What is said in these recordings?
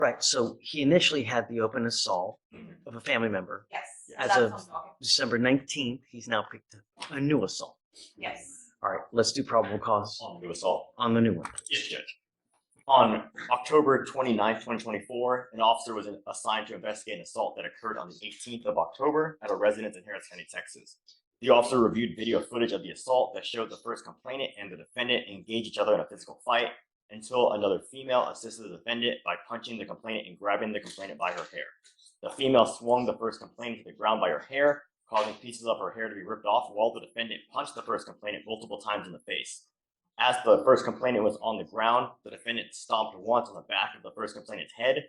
Right. So he initially had the open assault of a family member. Yes. As that's of what I'm talking. December 19th, he's now picked up a new assault. Yes. All right, let's do probable cause On new assault. on the new one. Yes, Judge. On October 29th, 2024, an officer was assigned to investigate an assault that occurred on the 18th of October at a residence in Harris County, Texas. The officer reviewed video footage of the assault that showed the first complainant and the defendant engage each other in a physical fight until another female assisted the defendant by punching the complainant and grabbing the complainant by her hair. The female swung the first complainant to the ground by her hair, causing pieces of her hair to be ripped off, while the defendant punched the first complainant multiple times in the face. As the first complainant was on the ground, the defendant stomped once on the back of the first complainant's head,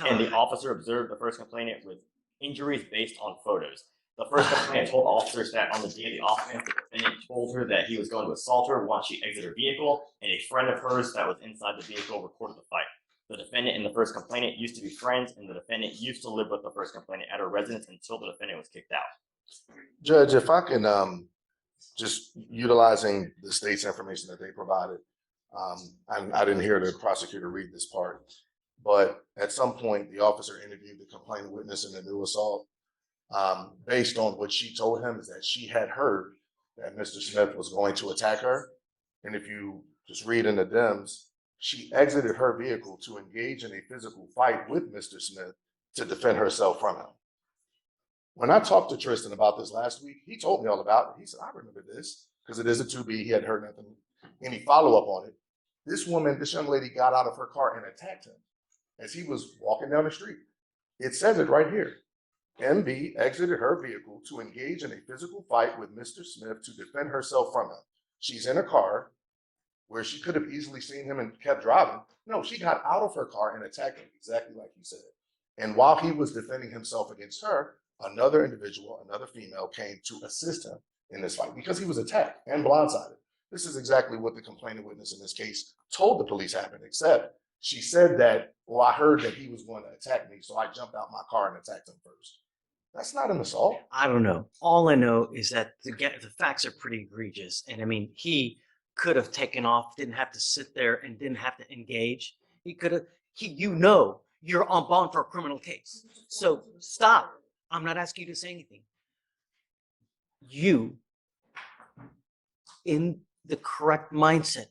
and the officer observed the first complainant with injuries based on photos. The first complainant told officers that on the day of the offense, the defendant told her that he was going to assault her once she exited her vehicle, and a friend of hers that was inside the vehicle reported the fight. The defendant and the first complainant used to be friends, and the defendant used to live with the first complainant at her residence until the defendant was kicked out. Judge, if I can, just utilizing the state's information that they provided, I didn't hear the prosecutor read this part, but at some point the officer interviewed the complaining witness in the new assault. Based on what she told him is that she had heard that Mr. Smith was going to attack her. And if you just read in the DIMS, she exited her vehicle to engage in a physical fight with Mr. Smith to defend herself from him. When I talked to Tristan about this last week, he told me all about it. He said, I remember this because it is a 2B. He hadn't heard nothing, any follow-up on it. This young lady got out of her car and attacked him as he was walking down the street. It says it right here. MB exited her vehicle to engage in a physical fight with Mr. Smith to defend herself from him. She's in a car where she could have easily seen him and kept driving. No, she got out of her car and attacked him, exactly like you said. And while he was defending himself against her, another individual, another female, came to assist him in this fight because he was attacked and blindsided. This is exactly what the complaining witness in this case told the police happened, except she said that, well, I heard that he was going to attack me, so I jumped out my car and attacked him first. That's not an assault. I don't know. All I know is that the facts are pretty egregious. And I mean, he could have taken off, didn't have to sit there and didn't have to engage. He could have, you're on bond for a criminal case. So stop. I'm not asking you to say anything. You, in the correct mindset,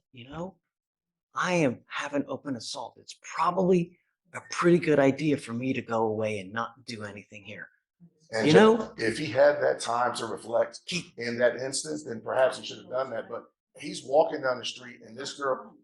I have an open assault. It's probably a pretty good idea for me to go away and not do anything here. And if he had that time to reflect in that instance, then perhaps he should have done that. But he's walking down the street and this girl,